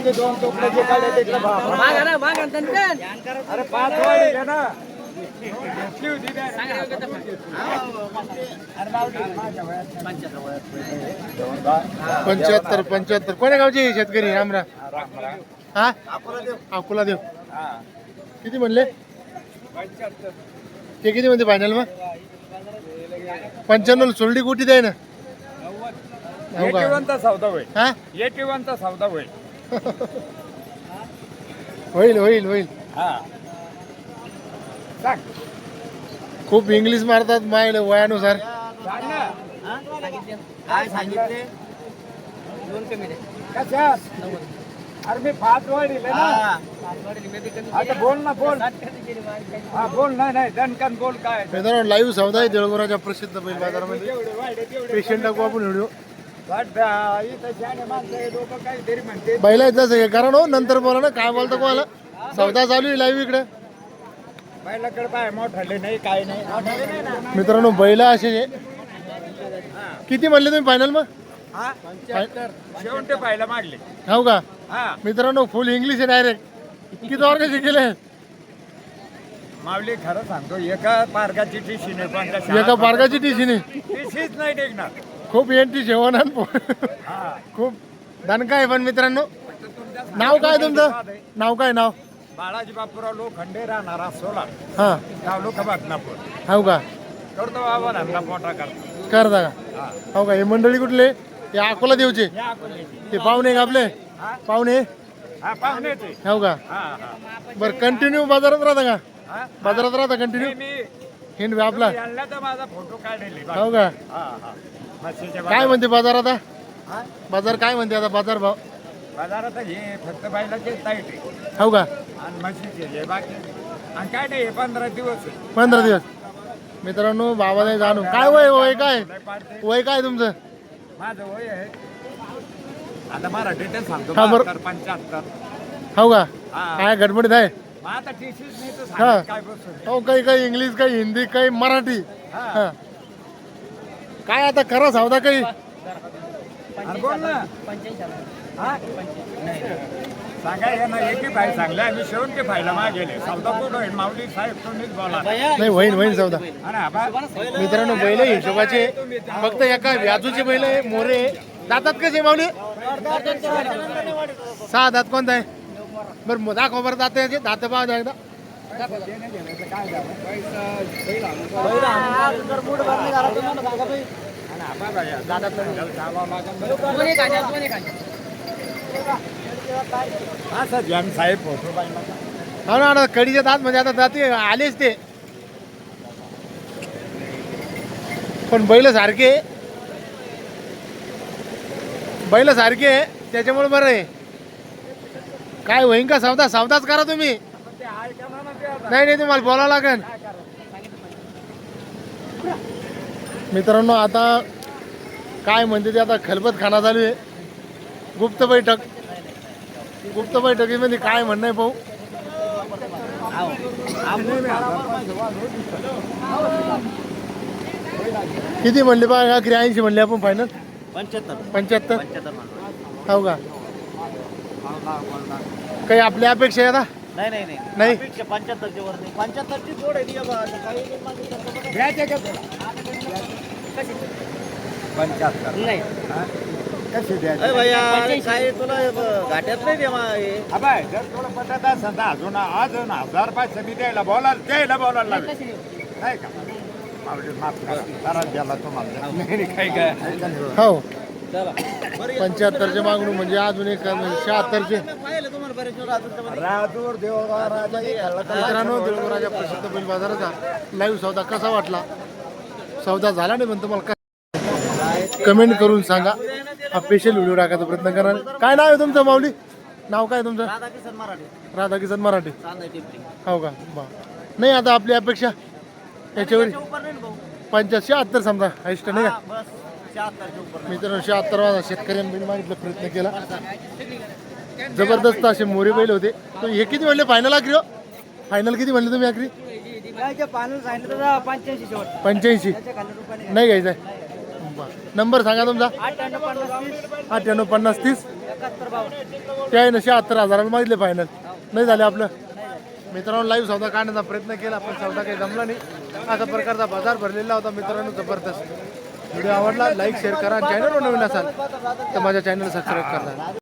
ते दोन टोपले जे काढले ते मागा ना मागा तनकन अरे 5 वाढी घे ना. पंच्याहत्तर 75 कोण्या गावचे शेतकरी रामरा हा अकोला देव किती म्हणले ते किती म्हणते फायनल मग 95 सोल्डी कुठे द्याय ना एटीवनचा सौदा होईल. हा एटीवनचा सौदा होईल. होईल होईल होईल हा सांग खूप इंग्लिश मारतात मायला वयानुसार सांग ना. काय सांगितले दोन कमी दे कशा अरे मी 5 वाढीले ना. आता बोल ना बोल. हा बोल. नाही दणकन बोल. काय मित्रांनो लाईव्ह सौदा आहे देळगुराच्या प्रसिद्ध बैल बाजारामध्ये पेशंट टाकू आपण व्हिडिओ बैला जसं कारण हो नंतर बोला ना काय बोलतो कोणाला सौदा चालू आहे लाईव्ह इकडे बैलाकडे पाय मोठाले नाही काय नाही. मित्रांनो बैला असे किती म्हणले तुम्ही फायनल मग हा शेवंटे पाहायला मागले. हो का हा मित्रांनो फुल इंग्लिश आहे डायरेक्ट किती वर्ग शिकेले माऊली खरं सांगतो एका पारगाची टीशी नाही एका पारगाची टीशीने टीशीच नाही टेकणार. खूप एंटी जेवण हा खूप दणका आहे पण मित्रांनो नाव काय तुमचं नाव काय नाव बाळाजी बापूराव लोखंडे राहणारा सोलार हा गाव लोक बदनापूर हो का करतो बाबा धंदा मोठा करतो. करता का हो का हे मंडळी कुठले ते अकोला देवचे या अकोल्याची. ते पाहुणे का आपले हा? पाहुणे हा पाहुण्याचे. हो का हा हा बरं कंटिन्यू बाजारात राहता का हा बाजारात राहता कंटिन्यू मी हिंड आपला यांना तर माझा फोटो काढले. हो का हा हा म्हशीच्या काय म्हणते बाजार आता हा? बाजार काय म्हणते आता बाजार भाव बाजारात हे फक्त बैलाचे ताईट आहे हो का आणि म्हशीचे हे बाकी आणि काय नाही हे 15 दिवस आहे. 15 दिवस मित्रांनो बाबा नाही जाणू काय वय वय काय लय पाडते. वय काय तुमचं माझं वय आहे आता मराठीतच सांगतो हा, बरं. 75. हो का हा. काय गडबडीत आहे मग आता टीशीच नाही तर हा. सांगत काय बसून. हो काही काही इंग्लिश काही हिंदी काही मराठी हा. हा. काय आता करा सावदा काही अरे बोल ना. हा? सांगा हे ना एकी भाई सांगले आम्ही शेवंती फायला मागेले सौदा कुठं होईल माऊली साहेब तुम्हीच बोला. नाही होईन होईन सौदा आणि आबा मित्रांनो बैल हिशोबाचे फक्त एका व्याजूचे बैल आहे मोरे दातात कसे माऊली 6 दात कोणता आहे बरं दाखव बरं दात याचे दात पाहा द्या एकदा आणि आबा बाई, दादा तर जावं लागेल. असं जॅम साहेब फोटो पाहिला का? हो ना आता कडीचे दात म्हणजे आता दात आलेच ते पण बैल सारखे त्याच्यामुळे बरं आहे काय होईन का सौदा सौदाच करा तुम्ही पण ते ऐका ना ते आता. नाही तुम्हाला बोलावं लागेल मित्रांनो आता काय म्हणते ते आता खलबत खाना चालू आहे गुप्त बैठकीमध्ये काय म्हणणं आहे भाऊ किती म्हणले बा आखरी 80 म्हणले आपण फायनल 75 हो का काही आपल्या अपेक्षा आहे आता नाही 75 वर 75 ची जोड आहे घ्यायचे का? 75. नाही हा? कशी द्यायची? काय तुला घाट्यात नाही अबाय, जर थोडं पटत असेल तर अजून 1000 मी द्यायला बोलायला लागेल. नाही का माऊली, माफ करा. त्रास द्यायला तुम्हाला. नाही, काय हो 75चे मागणूक म्हणजे अजून एक 76चे राजूर देवगाव राजा मित्रांनो देवराजा प्रसिद्ध बैल बाजाराचा लाईव्ह सौदा कसा वाटला सौदा झाला नाही पण तुम्हाला कमेंट करून सांगा हा स्पेशल व्हिडिओ टाकायचा प्रयत्न करा काय नाव आहे तुमचं माऊली नाव काय तुमचं राधाकिशन मराठी हो का बा नाही आता आपली अपेक्षा याच्यावर 75 समजा हायस्ट नाही का मित्रांनो 76 वाजा शेतकऱ्यांनी बैल मागितला प्रयत्न केला जबरदस्त असे मोरे बैल होते तर हे किती म्हणले फायनल आखरी हो फायनल किती म्हणले तुम्ही आखरी 85 नाही घ्यायचं आहे नंबर सांगा तुमचा 98 50 30 ते आहे ना 76,000 मागितले फायनल नाही झाले आपलं. मित्रांनो लाईव्ह सौदा काढण्याचा प्रयत्न केला पण सौदा काही जमला नाही. अशा प्रकारचा बाजार भरलेला होता मित्रांनो जबरदस्त. व्हिडिओ आवडला लाईक शेअर करा. चॅनलवर नवीन असाल तर माझ्या चॅनल सबस्क्राईब करा.